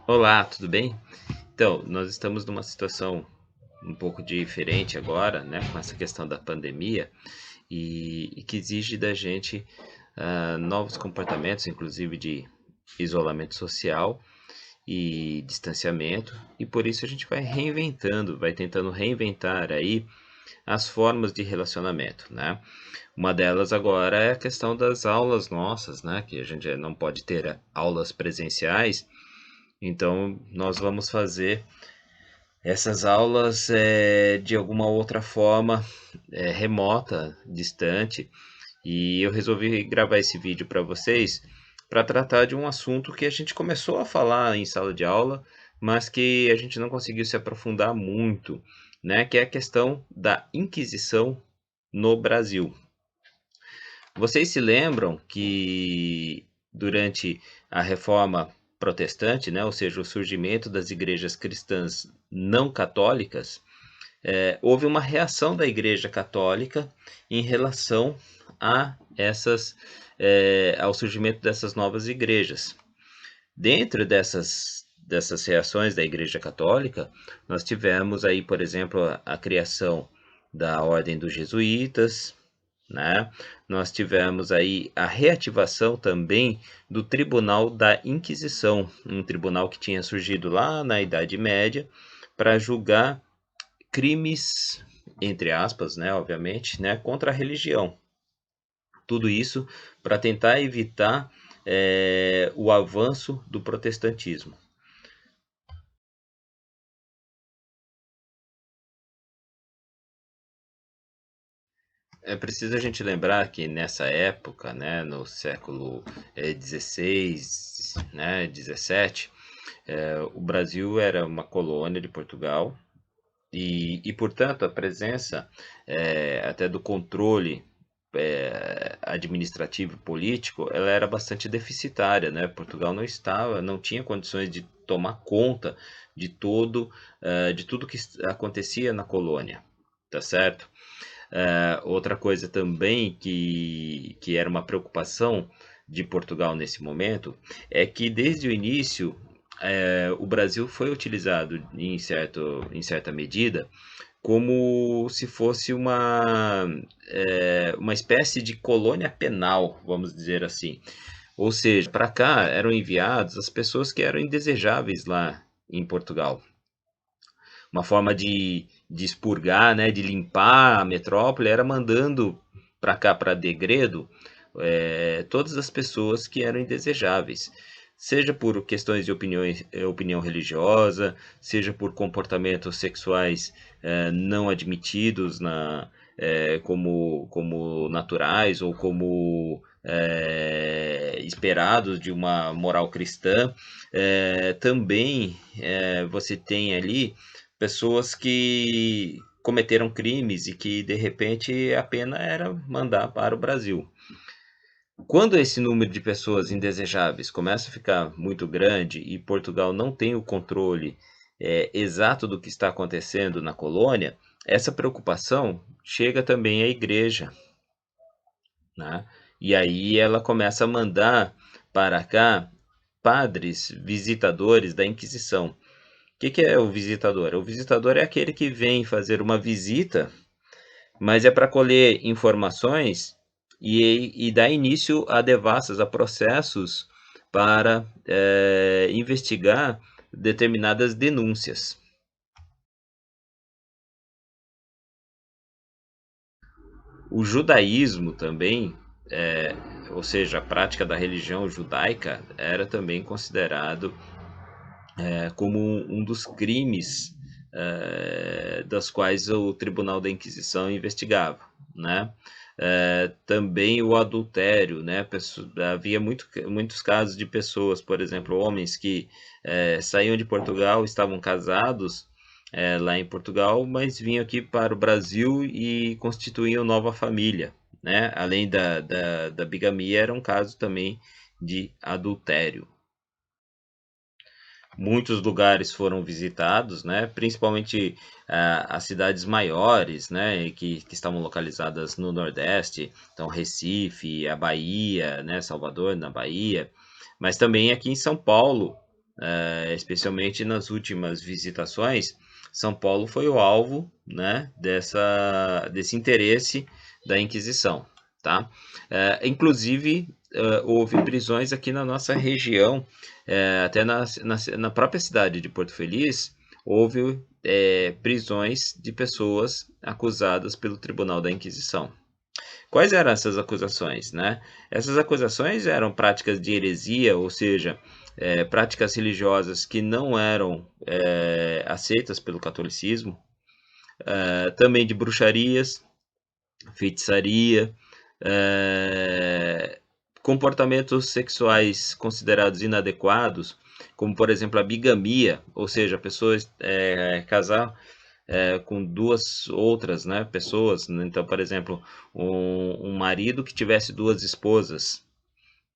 Olá, tudo bem? Então, nós estamos numa situação um pouco diferente agora, né, com essa questão da pandemia e que exige da gente novos comportamentos, inclusive de isolamento social e distanciamento, e por isso a gente vai reinventando, vai tentando reinventar aí as formas de relacionamento, né? Uma delas agora é a questão das aulas nossas, né, que a gente não pode ter aulas presenciais, então nós vamos fazer essas aulas de alguma outra forma remota, distante, e eu resolvi gravar esse vídeo para vocês para tratar de um assunto que a gente começou a falar em sala de aula, mas que a gente não conseguiu se aprofundar muito, né? Que é a questão da Inquisição no Brasil. Vocês se lembram que durante a Reforma Protestante, né, ou seja, o surgimento das igrejas cristãs não católicas, houve uma reação da Igreja Católica em relação a ao surgimento dessas novas igrejas. Dentro dessas reações da Igreja Católica, nós tivemos aí, por exemplo, a criação da Ordem dos Jesuítas, né? Nós tivemos aí a reativação também do Tribunal da Inquisição, um tribunal que tinha surgido lá na Idade Média para julgar crimes, entre aspas, né, obviamente, né, contra a religião. Tudo isso para tentar evitar o avanço do protestantismo. É preciso a gente lembrar que nessa época, né, no século XVI, né, 17, o Brasil era uma colônia de Portugal portanto, a presença até do controle administrativo e político, ela era bastante deficitária, né? Portugal não tinha condições de tomar conta de tudo que acontecia na colônia, tá certo? Outra coisa também que era uma preocupação de Portugal nesse momento é que desde o início o Brasil foi utilizado em certa medida como se fosse uma espécie de colônia penal, vamos dizer assim. Ou seja, para cá eram enviados as pessoas que eram indesejáveis lá em Portugal. Uma forma de expurgar, né, de limpar a metrópole era mandando para cá, para Degredo, todas as pessoas que eram indesejáveis, seja por questões de opinião religiosa, seja por comportamentos sexuais não admitidos como naturais ou como esperados de uma moral cristã. Também você tem ali pessoas que cometeram crimes e que de repente a pena era mandar para o Brasil. Quando esse número de pessoas indesejáveis começa a ficar muito grande e Portugal não tem o controle exato do que está acontecendo na colônia, essa preocupação chega também à igreja, né? E aí ela começa a mandar para cá padres visitadores da Inquisição. Que é o visitador? O visitador é aquele que vem fazer uma visita, mas é para colher informações e dar início a devassas, a processos para investigar determinadas denúncias. O judaísmo também, ou seja, a prática da religião judaica, era também considerado como um dos crimes das quais o Tribunal da Inquisição investigava, né? Também o adultério, né? Havia muitos casos de pessoas, por exemplo, homens que saíam de Portugal, estavam casados lá em Portugal, mas vinham aqui para o Brasil e constituíam nova família, né? Além da bigamia, era um caso também de adultério. Muitos lugares foram visitados, né? Principalmente as cidades maiores, né? Que estavam localizadas no Nordeste, então Recife, a Bahia, né? Salvador, na Bahia, mas também aqui em São Paulo. especialmente nas últimas visitações, São Paulo foi o alvo, né, desse interesse da Inquisição, tá? Inclusive, houve prisões aqui na nossa região, até na própria cidade de Porto Feliz, houve prisões de pessoas acusadas pelo Tribunal da Inquisição. Quais eram essas acusações, né? Essas acusações eram práticas de heresia, ou seja, práticas religiosas que não eram aceitas pelo catolicismo, também de bruxarias, feitiçaria, comportamentos sexuais considerados inadequados, como por exemplo a bigamia, ou seja, pessoas casar com duas outras, né, pessoas. Então, por exemplo, um marido que tivesse duas esposas,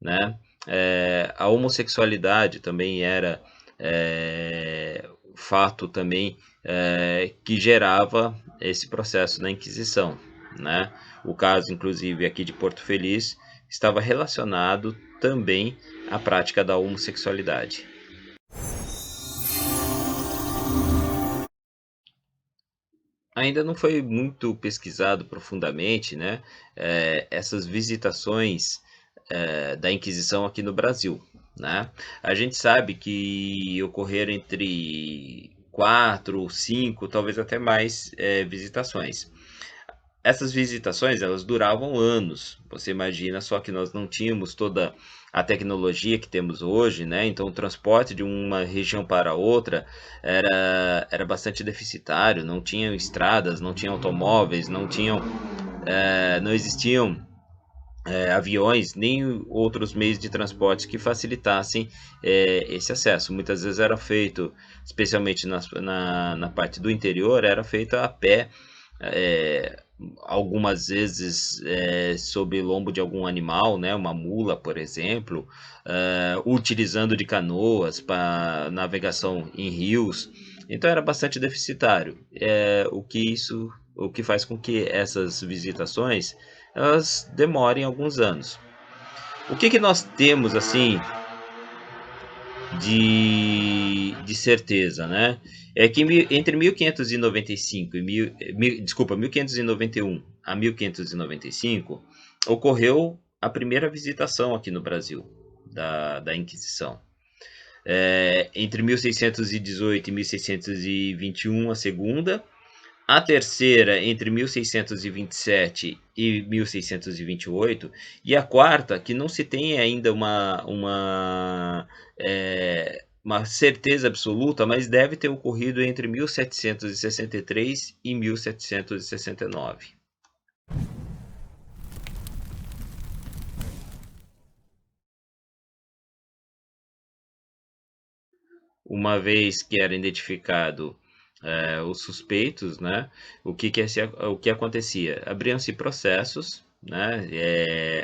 né? A homossexualidade também era fato também que gerava esse processo da Inquisição, né? O caso, inclusive, aqui de Porto Feliz estava relacionado também à prática da homossexualidade. Ainda não foi muito pesquisado profundamente, né, essas visitações da Inquisição aqui no Brasil, né? A gente sabe que ocorreram entre 4, 5, talvez até mais visitações. Essas visitações, elas duravam anos. Você imagina só que nós não tínhamos toda a tecnologia que temos hoje, né? Então o transporte de uma região para outra era bastante deficitário, não tinham estradas, não tinham automóveis, não existiam aviões, nem outros meios de transporte que facilitassem esse acesso. Muitas vezes era feito, especialmente na parte do interior, era feito a pé, é, algumas vezes sob lombo de algum animal, né, uma mula, por exemplo, utilizando de canoas para navegação em rios. Então era bastante deficitário. O que faz com que essas visitações elas demorem alguns anos. O que nós temos assim de certeza, né? É que entre 1595 1591 a 1595 ocorreu a primeira visitação aqui no Brasil da Inquisição. Entre 1618 e 1621 a segunda, a terceira entre 1627 e 1628, e a quarta, que não se tem ainda uma certeza absoluta, mas deve ter ocorrido entre 1763 e 1769. Uma vez que era identificado os suspeitos, né? O que acontecia? Abriam-se processos, né?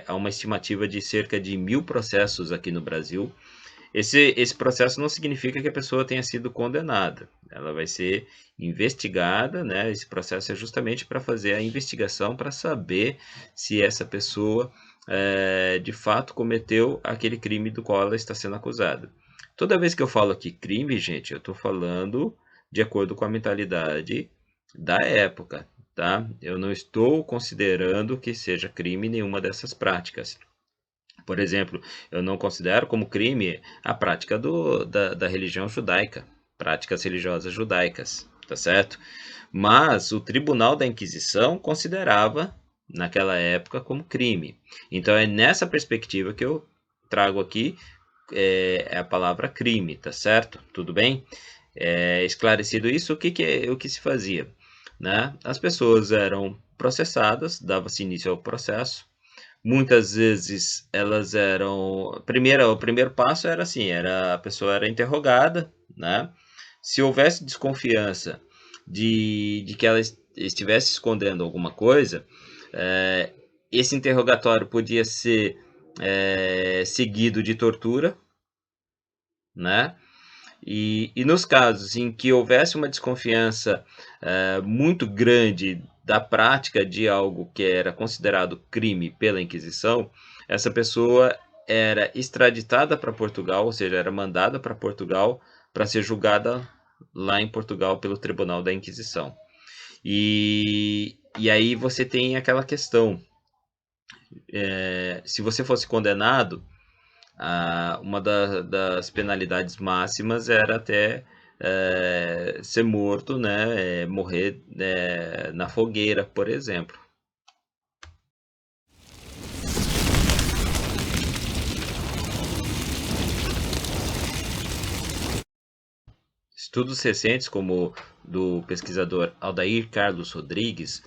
Há uma estimativa de cerca de 1.000 processos aqui no Brasil. Esse processo não significa que a pessoa tenha sido condenada. Ela vai ser investigada, né? Esse processo é justamente para fazer a investigação, para saber se essa pessoa de fato cometeu aquele crime do qual ela está sendo acusada. Toda vez que eu falo aqui crime, gente, eu estou falando de acordo com a mentalidade da época, tá? Eu não estou considerando que seja crime nenhuma dessas práticas. Por exemplo, eu não considero como crime a prática da religião judaica, práticas religiosas judaicas, tá certo? Mas o Tribunal da Inquisição considerava, naquela época, como crime. Então é nessa perspectiva que eu trago aqui a palavra crime, tá certo? Tudo bem? Esclarecido isso, o que se fazia? Né? As pessoas eram processadas, dava-se início ao processo. Muitas vezes elas eram. O primeiro passo era assim: a pessoa era interrogada, né? Se houvesse desconfiança de que ela estivesse escondendo alguma coisa, é, esse interrogatório podia ser seguido de tortura, né? E nos casos em que houvesse uma desconfiança muito grande da prática de algo que era considerado crime pela Inquisição, essa pessoa era extraditada para Portugal, ou seja, era mandada para Portugal para ser julgada lá em Portugal pelo Tribunal da Inquisição. E aí você tem aquela questão, se você fosse condenado, uma das penalidades máximas era até ser morto, né, morrer na fogueira, por exemplo. Estudos recentes, como do pesquisador Aldair Carlos Rodrigues,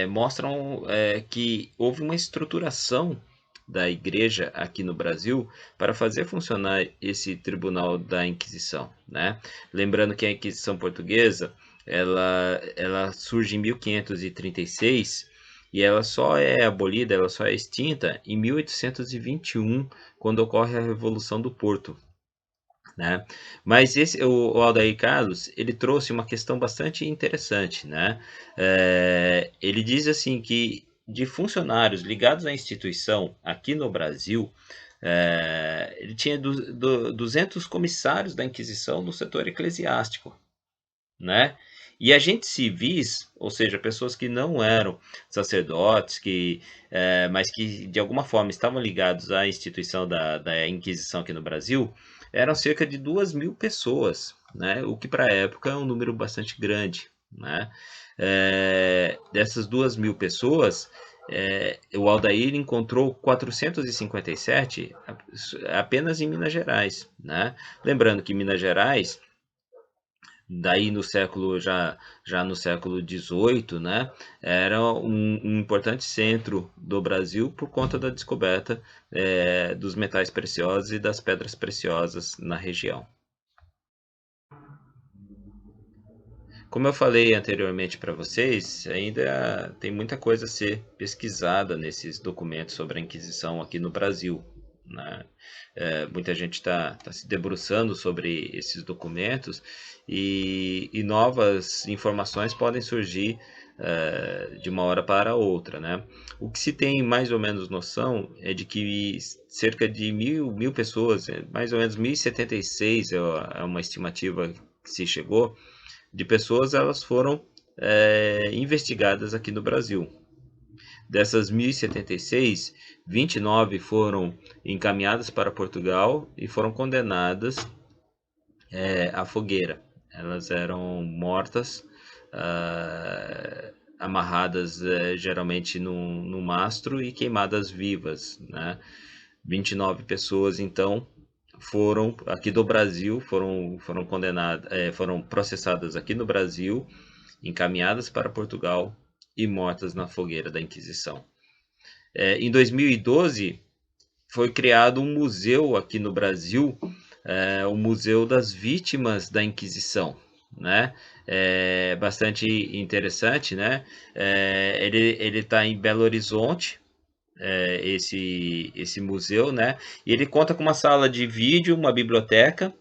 mostram que houve uma estruturação da Igreja aqui no Brasil para fazer funcionar esse Tribunal da Inquisição, né? Lembrando que a Inquisição Portuguesa ela surge em 1536 e ela só é abolida, ela só é extinta em 1821, quando ocorre a Revolução do Porto, né? Mas o Aldair Carlos, ele trouxe uma questão bastante interessante, né? Ele diz assim que de funcionários ligados à instituição aqui no Brasil, ele tinha 200 comissários da Inquisição no setor eclesiástico, né? E agentes civis, ou seja, pessoas que não eram sacerdotes, mas que de alguma forma estavam ligados à instituição da Inquisição aqui no Brasil, eram cerca de 2.000 pessoas, né? O que para a época é um número bastante grande, né? Dessas 2.000 pessoas, o Aldair encontrou 457 apenas em Minas Gerais, né? Lembrando que Minas Gerais, daí no século já no século XVIII, né, era um importante centro do Brasil por conta da descoberta dos metais preciosos e das pedras preciosas na região. Como eu falei anteriormente para vocês, ainda tem muita coisa a ser pesquisada nesses documentos sobre a Inquisição aqui no Brasil, né? Muita gente está se debruçando sobre esses documentos e novas informações podem surgir de uma hora para outra, né? O que se tem mais ou menos noção é de que cerca de mil pessoas, mais ou menos 1.076 é uma estimativa que se chegou, de pessoas, elas foram investigadas aqui no Brasil. Dessas 1.076, 29 foram encaminhadas para Portugal e foram condenadas à fogueira. Elas eram mortas, amarradas geralmente no mastro e queimadas vivas, né? 29 pessoas, então, foram aqui do Brasil, foram condenadas, foram processadas aqui no Brasil, encaminhadas para Portugal e mortas na fogueira da Inquisição. Em 2012 foi criado um museu aqui no Brasil, o Museu das Vítimas da Inquisição, né? Bastante interessante, né? Ele está em Belo Horizonte, esse museu, né? E ele conta com uma sala de vídeo, uma biblioteca,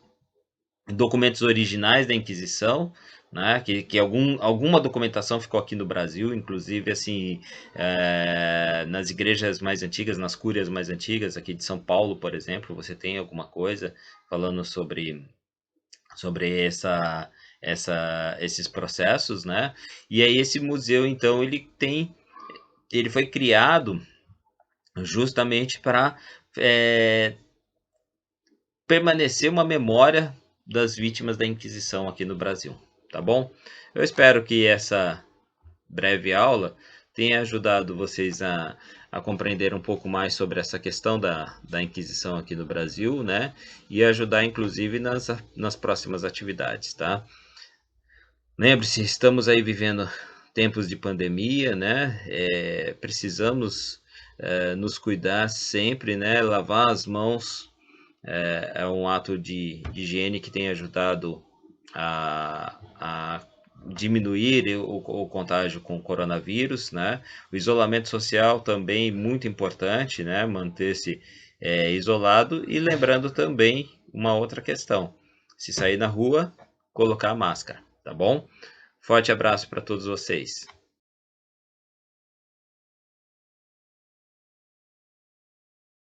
documentos originais da Inquisição, né? Que alguma documentação ficou aqui no Brasil, inclusive assim nas igrejas mais antigas, nas cúrias mais antigas, aqui de São Paulo, por exemplo, você tem alguma coisa falando sobre esses processos, né? E aí esse museu, então, ele foi criado justamente para permanecer uma memória das vítimas da Inquisição aqui no Brasil, tá bom? Eu espero que essa breve aula tenha ajudado vocês a compreender um pouco mais sobre essa questão da Inquisição aqui no Brasil, né? E ajudar, inclusive, nas próximas atividades, tá? Lembre-se, estamos aí vivendo tempos de pandemia, né? Precisamos nos cuidar sempre, né? Lavar as mãos é um ato de higiene que tem ajudado a diminuir o contágio com o coronavírus, né? O isolamento social também muito importante, né? Manter-se isolado e lembrando também uma outra questão: se sair na rua, colocar a máscara, tá bom? Forte abraço para todos vocês.